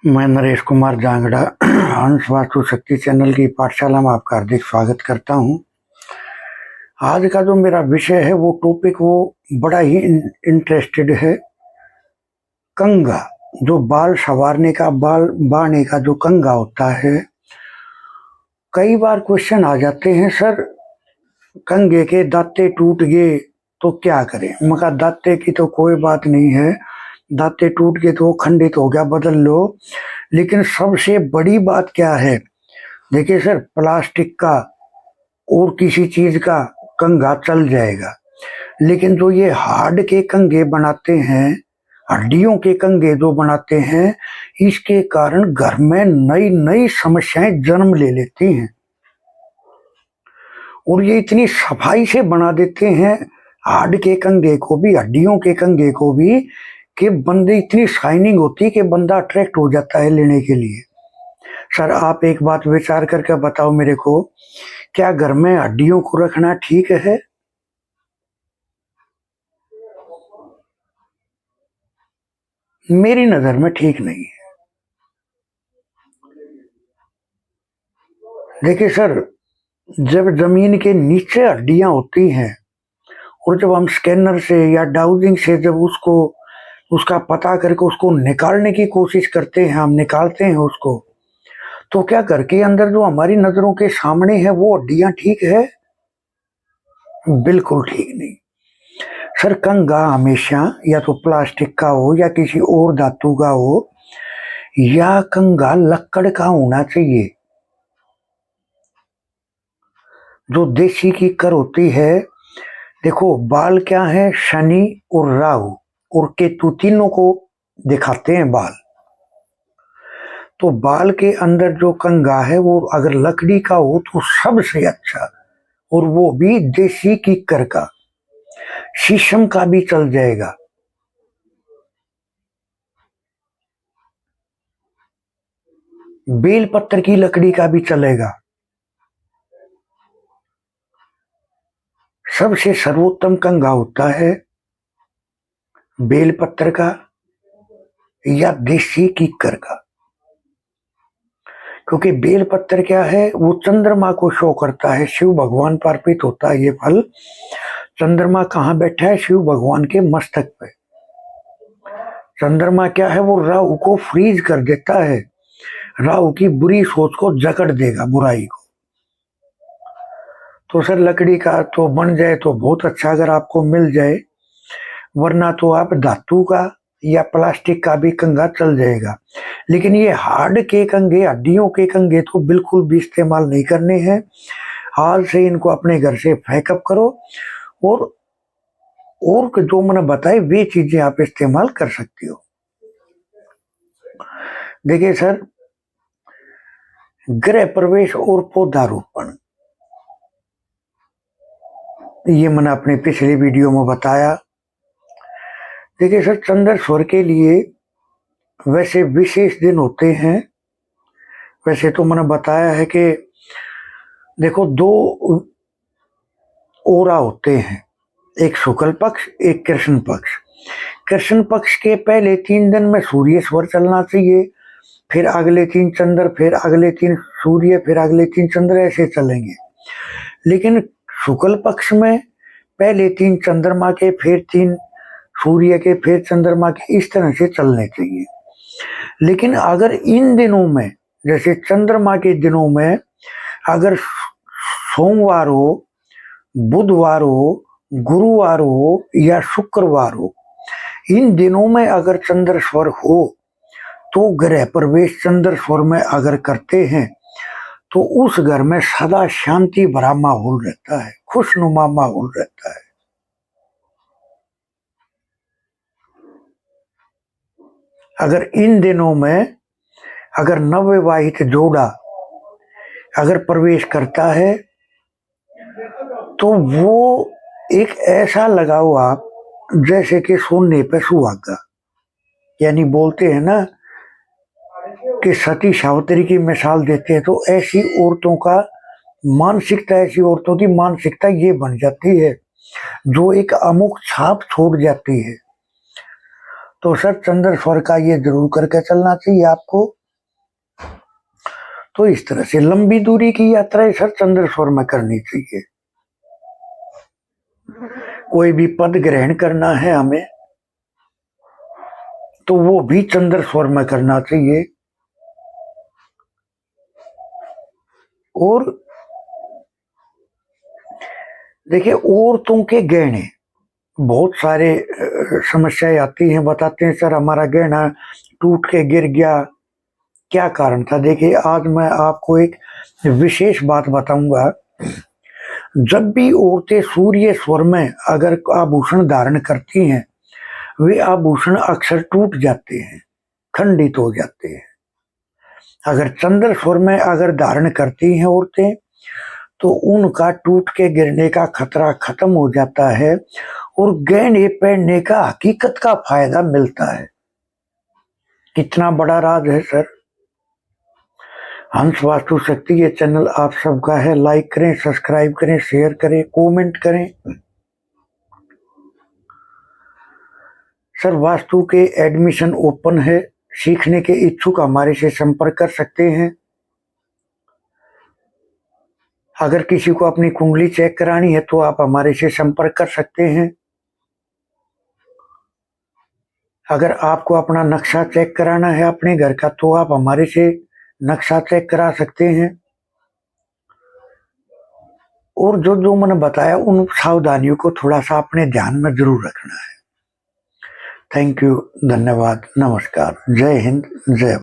मैं नरेश कुमार जांगड़ा हंस वास्तु शक्ति चैनल की पाठशाला में आपका हार्दिक स्वागत करता हूं। आज का जो मेरा विषय है वो टॉपिक वो बड़ा ही इंटरेस्टेड है। कंघा, जो बाल संवारने का, बाल बांधने का जो कंघा होता है। कई बार क्वेश्चन आ जाते हैं, सर कंघे के दांते टूट गए तो क्या करें। मगर दांते की तो कोई बात नहीं है, दांते टूट गए तो खंडित हो गया, बदल लो। लेकिन सबसे बड़ी बात क्या है, देखिए सर, प्लास्टिक का और किसी चीज का कंघा चल जाएगा, लेकिन जो ये हार्ड के कंघे बनाते हैं, हड्डियों के कंघे जो बनाते हैं, इसके कारण घर में नई नई समस्याएं जन्म ले लेती हैं। और ये इतनी सफाई से बना देते हैं हार्ड के कंघे को भी, हड्डियों के कंघे को भी, कि बंदे इतनी शाइनिंग होती है कि बंदा अट्रैक्ट हो जाता है लेने के लिए। सर आप एक बात विचार करके बताओ मेरे को, क्या घर में हड्डियों को रखना ठीक है? मेरी नजर में ठीक नहीं है। देखिए सर, जब जमीन के नीचे हड्डियां होती हैं और जब हम स्कैनर से या डाउजिंग से जब उसको उसका पता करके उसको निकालने की कोशिश करते हैं, हम निकालते हैं उसको, तो क्या घर के अंदर जो हमारी नजरों के सामने है वो हड्डियां ठीक है? बिल्कुल ठीक नहीं। सर कंघा हमेशा या तो प्लास्टिक का हो या किसी और धातु का हो, या कंघा लकड़ का होना चाहिए। जो देसी की कर होती है, देखो बाल क्या है, शनि और राहु और केतु तीनों को दिखाते हैं बाल। तो बाल के अंदर जो कंघा है वो अगर लकड़ी का हो तो सबसे अच्छा, और वो भी देसी कीकर का। शीशम का भी चल जाएगा, बेल पत्थर की लकड़ी का भी चलेगा। सबसे सर्वोत्तम कंघा होता है बेल पत्थर का या देसी कीकर का। क्योंकि बेल पत्थर क्या है, वो चंद्रमा को शो करता है, शिव भगवान पर अर्पित होता है ये फल। चंद्रमा कहाँ बैठा है? शिव भगवान के मस्तक पे। चंद्रमा क्या है, वो राहु को फ्रीज कर देता है, राहु की बुरी सोच को जकड़ देगा, बुराई को। तो सर लकड़ी का तो बन जाए तो बहुत अच्छा, अगर आपको मिल जाए, वरना तो आप धातु का या प्लास्टिक का भी कंघा चल जाएगा। लेकिन ये हार्ड के कंघे, हड्डियों के कंघे तो बिल्कुल भी इस्तेमाल नहीं करने हैं। हाल से इनको अपने घर से फेकअप करो, और जो मैंने बताई वे चीजें आप इस्तेमाल कर सकती हो। देखिए सर, गृह प्रवेश और पौधारोपण, ये मैंने अपने पिछले वीडियो में बताया। देखिए सर, चंद्र स्वर के लिए वैसे विशेष दिन होते हैं। वैसे तो मैंने बताया है कि देखो, दो ओरा होते हैं, एक शुक्ल पक्ष, एक कृष्ण पक्ष। कृष्ण पक्ष के पहले 3 दिन में सूर्य स्वर चलना चाहिए, फिर अगले 3 चंद्र, फिर अगले 3 सूर्य, फिर अगले 3 चंद्र, ऐसे चलेंगे। लेकिन शुक्ल पक्ष में पहले 3 चंद्रमा के, फिर 3 सूर्य के, फिर चंद्रमा के, इस तरह से चलने चाहिए। लेकिन अगर इन दिनों में, जैसे चंद्रमा के दिनों में, अगर सोमवार हो, बुधवार हो, गुरुवार हो या शुक्रवार हो, इन दिनों में अगर चंद्र स्वर हो, तो गृह प्रवेश चंद्र स्वर में अगर करते हैं तो उस घर में सदा शांति भरा माहौल रहता है, खुशनुमा माहौल रहता है। अगर इन दिनों में अगर नवविवाहित जोड़ा अगर प्रवेश करता है तो वो एक ऐसा लगाओ आप, जैसे कि सोने पे सुहागा। यानी बोलते हैं ना कि सती सावित्री की मिसाल देते हैं, तो ऐसी औरतों का मानसिकता, ऐसी औरतों की मानसिकता ये बन जाती है जो एक अमुक छाप छोड़ जाती है। तो सर चंद्र स्वर का ये जरूर करके चलना चाहिए आपको। तो इस तरह से लंबी दूरी की यात्रा सर चंद्र स्वर में करनी चाहिए। कोई भी पद ग्रहण करना है हमें तो वो भी चंद्र स्वर में करना चाहिए। और देखिए औरतों के गहने बहुत सारे समस्याएं आती हैं, बताते हैं सर हमारा गहना टूट के गिर गया, क्या कारण था। देखिए आज मैं आपको एक विशेष बात बताऊंगा। जब भी औरतें सूर्य स्वर में अगर आभूषण धारण करती हैं, वे आभूषण अक्सर टूट जाते हैं, खंडित हो जाते हैं। अगर चंद्र स्वर में अगर धारण करती हैं औरतें तो उनका टूट के गिरने का खतरा खत्म हो जाता है और गहने पहनने का हकीकत का फायदा मिलता है। कितना बड़ा राज है सर। हंस वास्तु शक्ति ये चैनल आप सबका है। लाइक करें, सब्सक्राइब करें, शेयर करें, कमेंट करें। सर वास्तु के एडमिशन ओपन है, सीखने के इच्छुक हमारे से संपर्क कर सकते हैं। अगर किसी को अपनी कुंडली चेक करानी है तो आप हमारे से संपर्क कर सकते हैं। अगर आपको अपना नक्शा चेक कराना है अपने घर का तो आप हमारे से नक्शा चेक करा सकते हैं। और जो जो मैंने बताया उन सावधानियों को थोड़ा सा अपने ध्यान में जरूर रखना है। थैंक यू, धन्यवाद, नमस्कार, जय हिंद, जय।